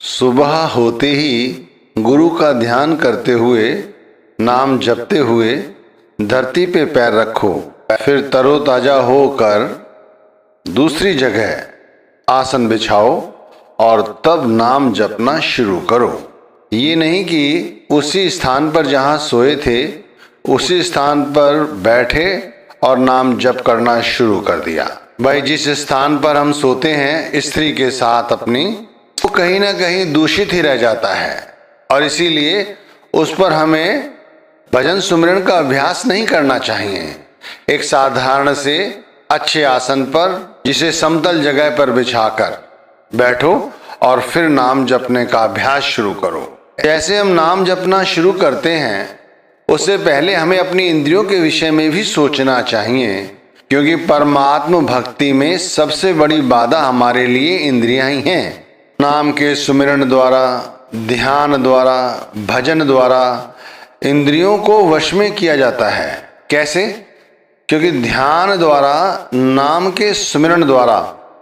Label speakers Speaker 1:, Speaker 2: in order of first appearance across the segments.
Speaker 1: सुबह होते ही गुरु का ध्यान करते हुए, नाम जपते हुए धरती पे पैर रखो। फिर तरोताजा होकर दूसरी जगह आसन बिछाओ और तब नाम जपना शुरू करो। ये नहीं कि उसी स्थान पर जहाँ सोए थे उसी स्थान पर बैठे और नाम जप करना शुरू कर दिया। भाई, जिस स्थान पर हम सोते हैं स्त्री के साथ अपनी, वो कहीं ना कहीं दूषित ही रह जाता है और इसीलिए उस पर हमें भजन सुमिरन का अभ्यास नहीं करना चाहिए। एक साधारण से अच्छे आसन पर, जिसे समतल जगह पर बिछाकर बैठो और फिर नाम जपने का अभ्यास शुरू करो। जैसे हम नाम जपना शुरू करते हैं उससे पहले हमें अपनी इंद्रियों के विषय में भी सोचना चाहिए, क्योंकि परमात्म भक्ति में सबसे बड़ी बाधा हमारे लिए इंद्रियां ही हैं। नाम के सुमिरन द्वारा, ध्यान द्वारा, भजन द्वारा इंद्रियों को वश में किया जाता है। कैसे? क्योंकि ध्यान द्वारा, नाम के सुमिरन द्वारा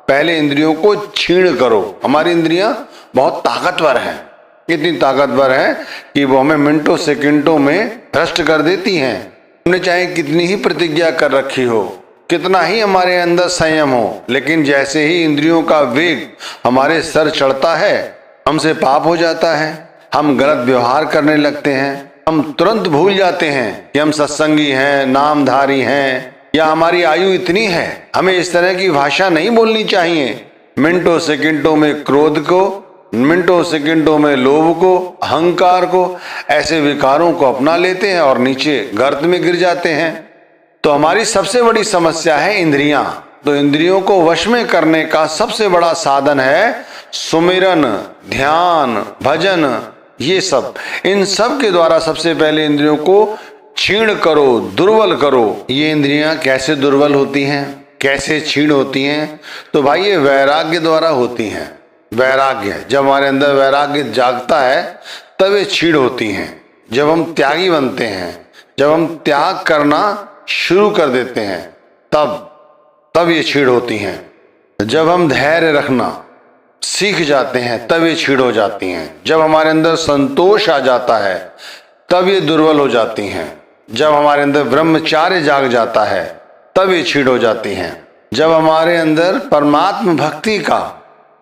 Speaker 1: पहले इंद्रियों को छीण करो। हमारी इंद्रियां बहुत ताकतवर हैं, इतनी ताकतवर है कि वो हमें मिनटों सेकंडों में भ्रष्ट कर देती हैं। हमने चाहे कितनी ही प्रतिज्ञा कर रखी हो, कितना ही हमारे अंदर संयम हो, लेकिन जैसे ही इंद्रियों का वेग हमारे सर चढ़ता है, हमसे पाप हो जाता है, हम गलत व्यवहार करने लगते हैं। हम तुरंत भूल जाते हैं कि हम सत्संगी हैं, नामधारी हैं, या हमारी आयु इतनी है। हमें इस तरह की भाषा नहीं बोलनी चाहिए। मिनटों सेकंडों में क्रोध को, मिनटों सेकंडों में लोभ को, अहंकार को, ऐसे विकारों को अपना लेते हैं और नीचे गर्त में गिर जाते हैं। तो हमारी सबसे बड़ी समस्या है इंद्रियां। तो इंद्रियों को वश में करने का सबसे बड़ा साधन है सुमिरन, ध्यान, भजन। ये सब, इन सब के द्वारा सबसे पहले इंद्रियों को क्षीण करो, दुर्बल करो। ये इंद्रियां कैसे दुर्बल होती हैं, कैसे क्षीण होती हैं? तो भाई, ये वैराग्य द्वारा होती हैं। वैराग्य, जब हमारे अंदर वैराग्य जागता है तब ये क्षीण होती हैं। जब हम त्यागी बनते हैं, जब हम त्याग करना शुरू कर देते हैं, तब ये क्षीण होती हैं। जब हम धैर्य रखना सीख जाते हैं तब ये क्षीण हो जाती हैं। जब हमारे अंदर संतोष आ जाता है तब ये दुर्बल हो जाती हैं। जब हमारे अंदर ब्रह्मचार्य जाग जाता है तब ये क्षीण हो जाती हैं। जब हमारे अंदर परमात्म भक्ति का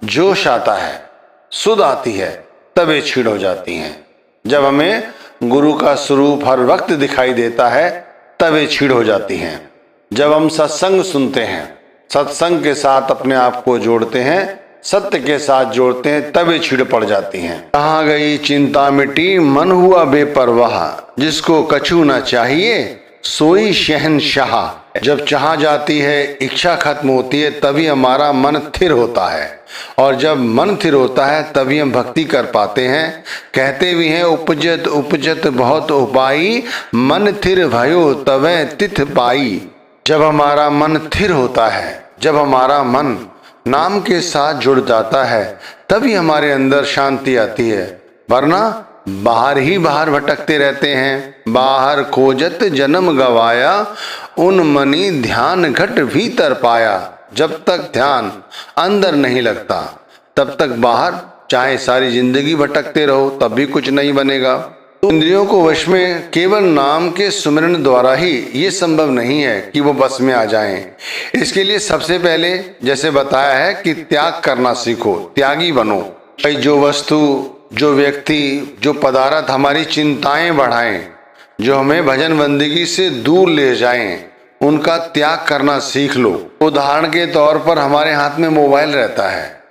Speaker 1: जोश आता है, सुध आती है, तब ये क्षीण हो जाती हैं। जब हमें गुरु का स्वरूप हर वक्त दिखाई देता है तब ये क्षीण हो जाती हैं। जब हम सत्संग सुनते हैं, सत्संग के साथ अपने आप को जोड़ते हैं, सत्य के साथ जोड़ते हैं, तब ये क्षीण पड़ जाती हैं। कहाँ गई चिंता मिटी, मन हुआ बेपरवाह, जिसको कछु न चाहिए सोई शहंशाह। जब चाह जाती है, इच्छा खत्म होती है, तभी हमारा मन स्थिर होता है, और जब मन स्थिर होता है तभी हम भक्ति कर पाते हैं। कहते भी हैं, उपजत उपजत बहुत उपाई, मन स्थिर भयो तबै तिथ पाई। जब हमारा मन स्थिर होता है, जब हमारा मन नाम के साथ जुड़ जाता है, तभी हमारे अंदर शांति आती है। वरना बाहर ही बाहर भटकते रहते हैं। बाहर खोजत जन्म गवाया, उन मनी ध्यान घट भीतर पाया। जब तक ध्यान अंदर नहीं लगता तब तक बाहर चाहे सारी जिंदगी भटकते रहो, तब भी कुछ नहीं बनेगा। तो इंद्रियों को वश में केवल नाम के सुमिरन द्वारा ही ये संभव नहीं है कि वो बस में आ जाएं। इसके लिए सबसे पहले, जैसे बताया है, कि त्याग करना सीखो, त्यागी बनो। भाई, जो वस्तु, जो व्यक्ति, जो पदार्थ हमारी चिंताएं बढ़ाएं, जो हमें भजन बंदगी से दूर ले जाएं, उनका त्याग करना सीख लो। उदाहरण के तौर पर हमारे हाथ में मोबाइल रहता है।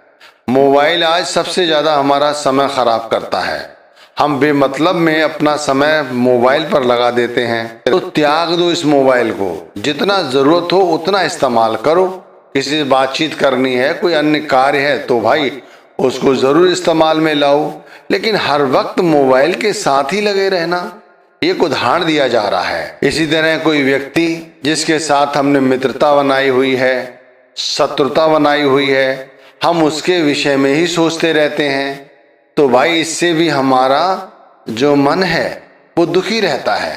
Speaker 1: मोबाइल आज सबसे ज्यादा हमारा समय खराब करता है। हम बेमतलब में अपना समय मोबाइल पर लगा देते हैं। तो त्याग दो इस मोबाइल को, जितना जरूरत हो उतना इस्तेमाल करो। किसी से बातचीत करनी है, कोई अन्य कार्य है, तो भाई उसको जरूर इस्तेमाल में लाओ, लेकिन हर वक्त मोबाइल के साथ ही लगे रहना, एक उदाहरण दिया जा रहा है। इसी तरह कोई व्यक्ति जिसके साथ हमने मित्रता बनाई हुई है, शत्रुता बनाई हुई है, हम उसके विषय में ही सोचते रहते हैं, तो भाई इससे भी हमारा जो मन है वो दुखी रहता है।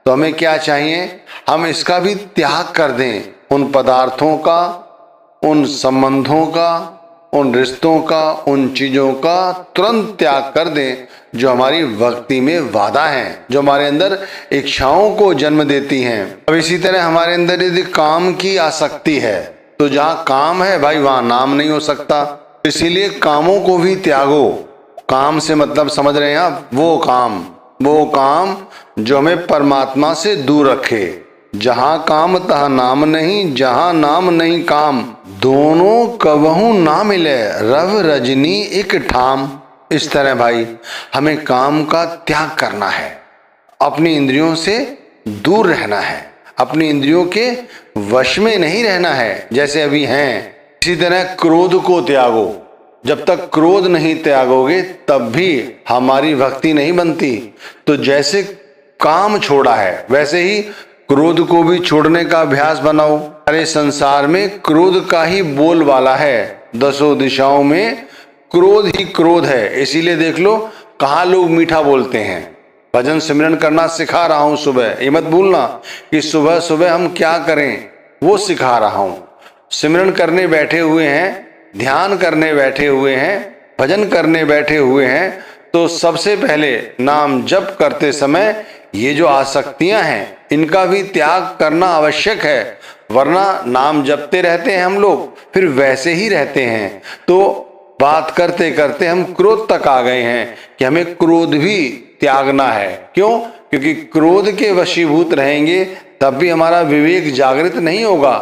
Speaker 1: तो हमें क्या चाहिए? हम इसका भी त्याग कर दें, उन पदार्थों का, उन संबंधों का, उन रिश्तों का, उन चीजों का तुरंत त्याग कर दें जो हमारी भक्ति में बाधा हैं, जो हमारे अंदर इच्छाओं को जन्म देती हैं। अब इसी तरह हमारे अंदर यदि काम की आसक्ति है तो जहाँ काम है भाई वहां नाम नहीं हो सकता। इसीलिए कामों को भी त्यागो। काम से मतलब समझ रहे हैं आप, वो काम जो हमें परमात्मा से दूर रखे। जहां काम तहाँ नाम नहीं, जहां नाम नहीं काम, दोनों कबहू ना मिले, रव रजनी एक ठाम। इस तरह भाई हमें काम का त्याग करना है, अपनी इंद्रियों से दूर रहना है, अपनी इंद्रियों के वश में नहीं रहना है जैसे अभी हैं। इसी तरह क्रोध को त्यागो। जब तक क्रोध नहीं त्यागोगे तब भी हमारी भक्ति नहीं बनती। तो जैसे काम छोड़ा है वैसे ही क्रोध को भी छोड़ने का अभ्यास बनाओ। अरे संसार में क्रोध का ही बोलबाला है, दसों दिशाओं में क्रोध ही क्रोध है। इसीलिए देख लो कहाँ लोग मीठा बोलते हैं। भजन सिमरन करना सिखा रहा हूं सुबह, ये मत भूलना कि सुबह सुबह हम क्या करें वो सिखा रहा हूं। सिमरन करने बैठे हुए हैं, ध्यान करने बैठे हुए हैं, भजन करने बैठे हुए हैं, तो सबसे पहले नाम जप करते समय ये जो आसक्तियां हैं इनका भी त्याग करना आवश्यक है। वरना नाम जपते रहते हैं हम लोग, फिर वैसे ही रहते हैं। तो बात करते करते हम क्रोध तक आ गए हैं कि हमें क्रोध भी त्यागना है। क्यों? क्योंकि क्रोध के वशीभूत रहेंगे तब भी हमारा विवेक जागृत नहीं होगा।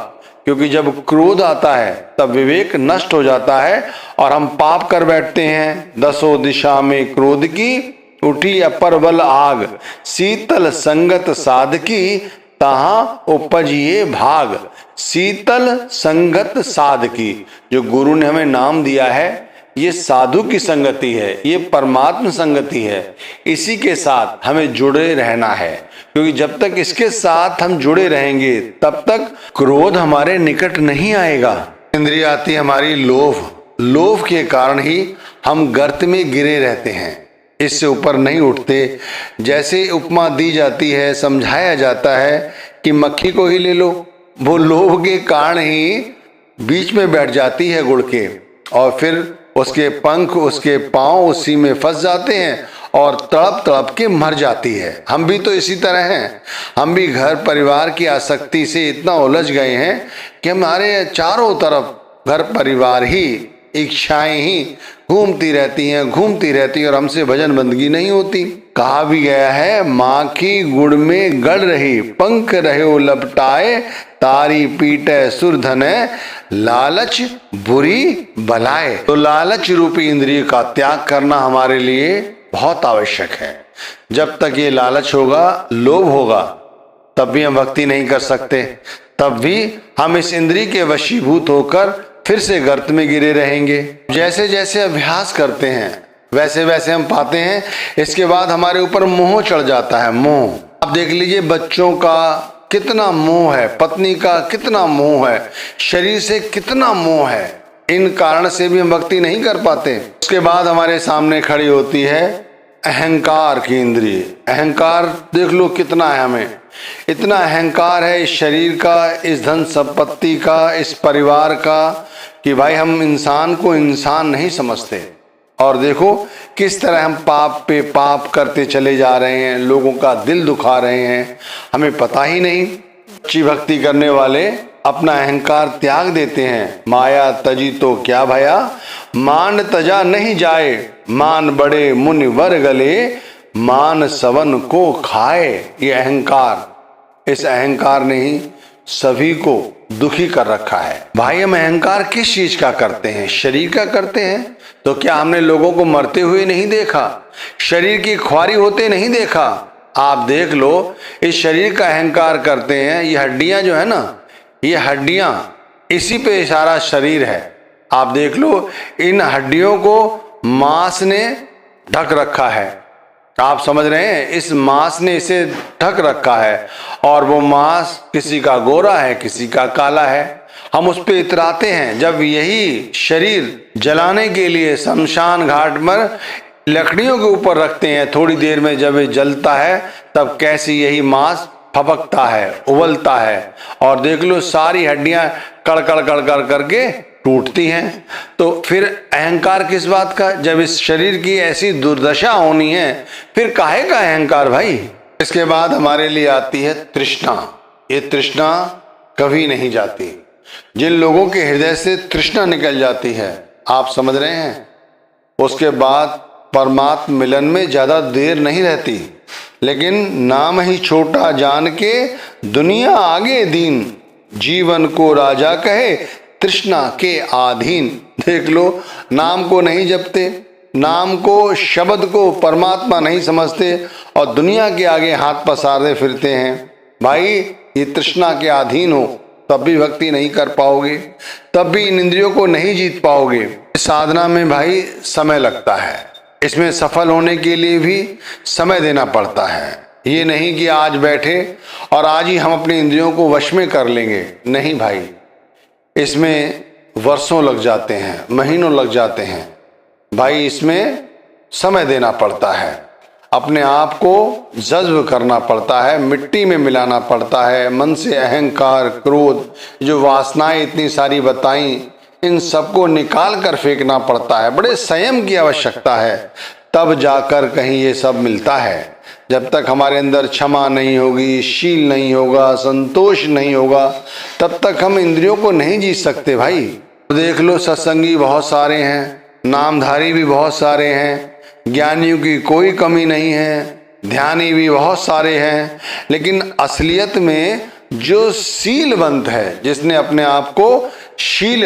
Speaker 1: क्योंकि जब क्रोध आता है तब विवेक नष्ट हो जाता है और हम पाप कर बैठते हैं। दसों दिशा में क्रोध की उठी अपर बल आग, शीतल संगत साधकी तहां उपजिए भाग। शीतल संगत साधकी, जो गुरु ने हमें नाम दिया है, ये साधु की संगति है, ये परमात्म संगति है। इसी के साथ हमें जुड़े रहना है, क्योंकि जब तक इसके साथ हम जुड़े रहेंगे तब तक क्रोध हमारे निकट नहीं आएगा। इंद्रिय आती हमारी लोभ के कारण ही हम गर्त में गिरे रहते हैं, इससे ऊपर नहीं उठते। जैसे उपमा दी जाती है, समझाया जाता है कि मक्खी को ही ले लो, वो लोभ के कारण ही बीच में बैठ जाती है गुड़ के, और फिर उसके पंख, उसके पांव उसी में फंस जाते हैं और तड़प तड़प के मर जाती है। हम भी तो इसी तरह हैं। हम भी घर परिवार की आसक्ति से इतना उलझ गए हैं कि हमारे चारों तरफ घर परिवार ही, इच्छाएं ही घूमती रहती हैं और हमसे भजन बंदगी नहीं होती। कहा भी गया है, माखी गुड़ में गड़ रही, पंख रहे लपटाए, तारी पीटे सुरधने, लालच बुरी बलाए। तो लालच रूपी इंद्रिय का त्याग करना हमारे लिए बहुत आवश्यक है। जब तक ये लालच होगा, लोभ होगा, तब भी हम भक्ति नहीं कर सकते। तब भी हम इस इंद्रिय के वशीभूत होकर फिर से गर्त में गिरे रहेंगे। जैसे जैसे अभ्यास करते हैं वैसे वैसे हम पाते हैं इसके बाद हमारे ऊपर मोह चढ़ जाता है। मोह, आप देख लीजिए बच्चों का कितना मोह है, पत्नी का कितना मोह है, शरीर से कितना मोह है। इन कारण से भी हम भक्ति नहीं कर पाते। उसके बाद हमारे सामने खड़ी होती है अहंकार की इंद्रिय। अहंकार देख लो कितना है, हमें इतना अहंकार है इस शरीर का, इस धन संपत्ति का, इस परिवार का, कि भाई हम इंसान को इंसान नहीं समझते। और देखो किस तरह हम पाप पे पाप करते चले जा रहे हैं, लोगों का दिल दुखा रहे हैं, हमें पता ही नहीं। सच्ची भक्ति करने वाले अपना अहंकार त्याग देते हैं। माया तजी तो क्या भया, मान तजा नहीं जाए, मान बड़े मुनि वर गले, मान सवन को खाए। ये अहंकार, इस अहंकार ने ही सभी को दुखी कर रखा है। भाई हम अहंकार किस चीज का करते हैं? शरीर का करते हैं। तो क्या हमने लोगों को मरते हुए नहीं देखा, शरीर की ख्वारी होते नहीं देखा? आप देख लो, इस शरीर का अहंकार करते हैं। ये हड्डियां जो है ना, ये हड्डियां, इसी पे सारा शरीर है। आप देख लो, इन हड्डियों को मांस ने ढक रखा है। आप समझ रहे हैं, इस मांस ने इसे ढक रखा है, और वो मांस किसी का गोरा है, किसी का काला है। हम उस पे इतराते हैं। जब यही शरीर जलाने के लिए शमशान घाट पर लकड़ियों के ऊपर रखते हैं, थोड़ी देर में जब ये जलता है तब कैसी यही मांस फपकता है, उबलता है, और देख लो सारी हड्डियां कड़कड़ कड़कड़ करके टूटती हैं। तो फिर अहंकार किस बात का? जब इस शरीर की ऐसी दुर्दशा होनी है, फिर काहे का अहंकार भाई? इसके बाद हमारे लिए आती है तृष्णा। ये तृष्णा कभी नहीं जाती। जिन लोगों के हृदय से तृष्णा निकल जाती है, आप समझ रहे हैं, उसके बाद परमात्म मिलन में ज्यादा देर नहीं रहती। लेकिन नाम ही छोटा जान के दुनिया आगे दीन, जीवन को राजा कहे तृष्णा के आधीन। देख लो, नाम को नहीं जपते, नाम को, शब्द को परमात्मा नहीं समझते और दुनिया के आगे हाथ पसारते फिरते हैं। भाई ये तृष्णा के अधीन हो तब भी भक्ति नहीं कर पाओगे, तब भी इन इंद्रियों को नहीं जीत पाओगे। साधना में भाई समय लगता है, इसमें सफल होने के लिए भी समय देना पड़ता है। ये नहीं कि आज बैठे और आज ही हम अपनी इंद्रियों को वश में कर लेंगे, नहीं भाई, इसमें वर्षों लग जाते हैं, महीनों लग जाते हैं भाई। इसमें समय देना पड़ता है, अपने आप को जज्ब करना पड़ता है, मिट्टी में मिलाना पड़ता है। मन से अहंकार, क्रोध, जो वासनाएं इतनी सारी बताई, इन सबको निकाल कर फेंकना पड़ता है। बड़े संयम की आवश्यकता है, तब जाकर कहीं ये सब मिलता है। जब तक हमारे अंदर क्षमा नहीं होगी, शील नहीं होगा, संतोष नहीं होगा, तब तक हम इंद्रियों को नहीं जीत सकते भाई। देख लो, सत्संगी बहुत सारे हैं, नामधारी भी बहुत सारे हैं, ज्ञानियों की कोई कमी नहीं है, ध्यानी भी बहुत सारे हैं, लेकिन असलियत में जो शीलवंत है, जिसने अपने आप को शील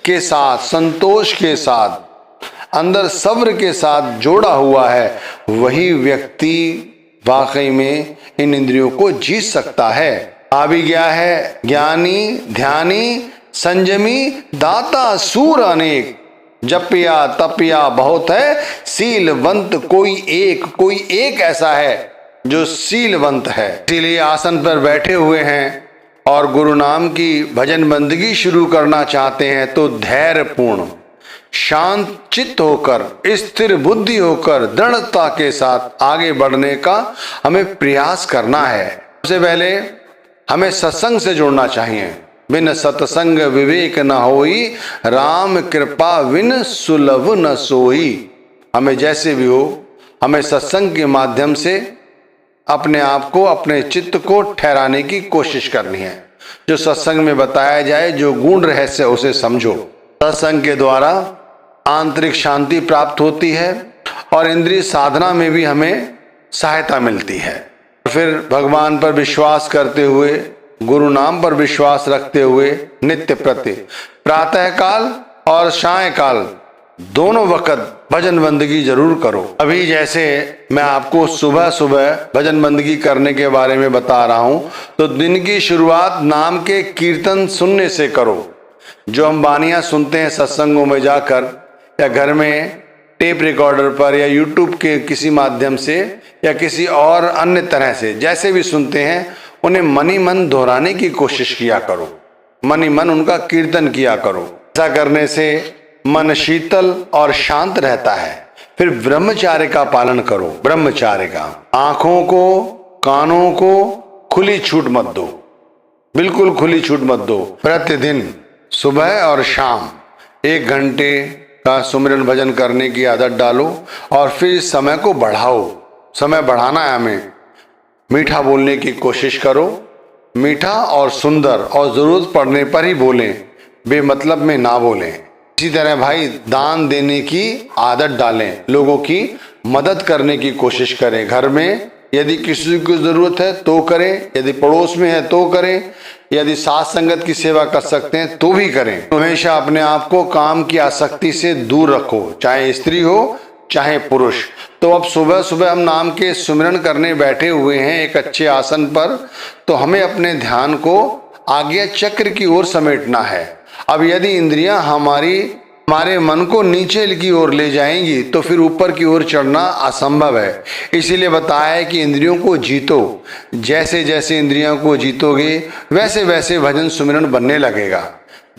Speaker 1: के साथ, संतोष के साथ, अंदर सब्र के साथ जोड़ा हुआ है, वही व्यक्ति वाकई में इन इंद्रियों को जीत सकता है। आ भी गया है, ज्ञानी ध्यानी संयमी दाता सूर अनेक, जपिया तपिया बहुत है, शीलवंत कोई एक ऐसा है जो शीलवंत है। इसीलिए आसन पर बैठे हुए हैं और गुरु नाम की भजन बंदगी शुरू करना चाहते हैं तो धैर्य पूर्ण, शांत चित्त होकर, स्थिर बुद्धि होकर, दृढ़ता के साथ आगे बढ़ने का हमें प्रयास करना है। सबसे पहले हमें सत्संग से जुड़ना चाहिए। बिन सत्संग विवेक न होई, राम कृपा विन सुलभ न सोई। हमें जैसे भी हो, हमें सत्संग के माध्यम से अपने आप को, अपने चित्त को ठहराने की कोशिश करनी है। जो सत्संग में बताया जाए, जो गूढ़ रहस्य, उसे समझो। सत्संग के द्वारा आंतरिक शांति प्राप्त होती है और इंद्रिय साधना में भी हमें सहायता मिलती है। फिर भगवान पर विश्वास करते हुए, गुरु नाम पर विश्वास रखते हुए नित्य प्रति प्रातः काल और सायंकाल दोनों वक्त भजन बंदगी जरूर करो। अभी जैसे मैं आपको सुबह सुबह भजन बंदगी करने के बारे में बता रहा हूं, तो दिन की शुरुआत नाम के कीर्तन सुनने से करो। जो हम बानियां सुनते हैं सत्संगों में जाकर, या घर में टेप रिकॉर्डर पर, या यूट्यूब के किसी माध्यम से, या किसी और अन्य तरह से, जैसे भी सुनते हैं, उन्हें मन ही मन दोहराने की कोशिश किया करो, मन ही मन उनका कीर्तन किया करो। ऐसा करने से मन शीतल और शांत रहता है। फिर ब्रह्मचार्य का पालन करो। ब्रह्मचार्य का, आंखों को, कानों को खुली छूट मत दो, बिल्कुल खुली छूट मत दो। प्रतिदिन सुबह और शाम 1 घंटे का सुमिरन भजन करने की आदत डालो और फिर समय को बढ़ाओ। समय बढ़ाना है हमें। मीठा बोलने की कोशिश करो, मीठा और सुंदर, और जरूरत पड़ने पर ही बोलें, बेमतलब में ना बोलें। इसी तरह भाई दान देने की आदत डालें, लोगों की मदद करने की कोशिश करें। घर में यदि किसी को जरूरत है तो करें, यदि पड़ोस में है तो करें, यदि साथ संगत की सेवा कर सकते हैं तो भी करें। हमेशा अपने आप को काम की आसक्ति से दूर रखो, चाहे स्त्री हो चाहे पुरुष। तो अब सुबह सुबह हम नाम के सुमिरन करने बैठे हुए हैं एक अच्छे आसन पर, तो हमें अपने ध्यान को आज्ञा चक्र की ओर समेटना है। अब यदि इंद्रियां हमारे मन को नीचे की ओर ले जाएंगी तो फिर ऊपर की ओर चढ़ना असंभव है। इसीलिए बताया है कि इंद्रियों को जीतो। जैसे जैसे इंद्रियों को जीतोगे वैसे वैसे भजन सुमिरन बनने लगेगा।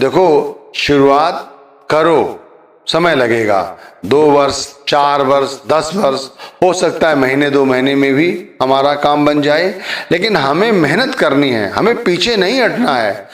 Speaker 1: देखो, शुरुआत करो, समय लगेगा, 2 वर्ष, 4 वर्ष, 10 वर्ष, हो सकता है महीने 2 महीने में भी हमारा काम बन जाए, लेकिन हमें मेहनत करनी है, हमें पीछे नहीं हटना है।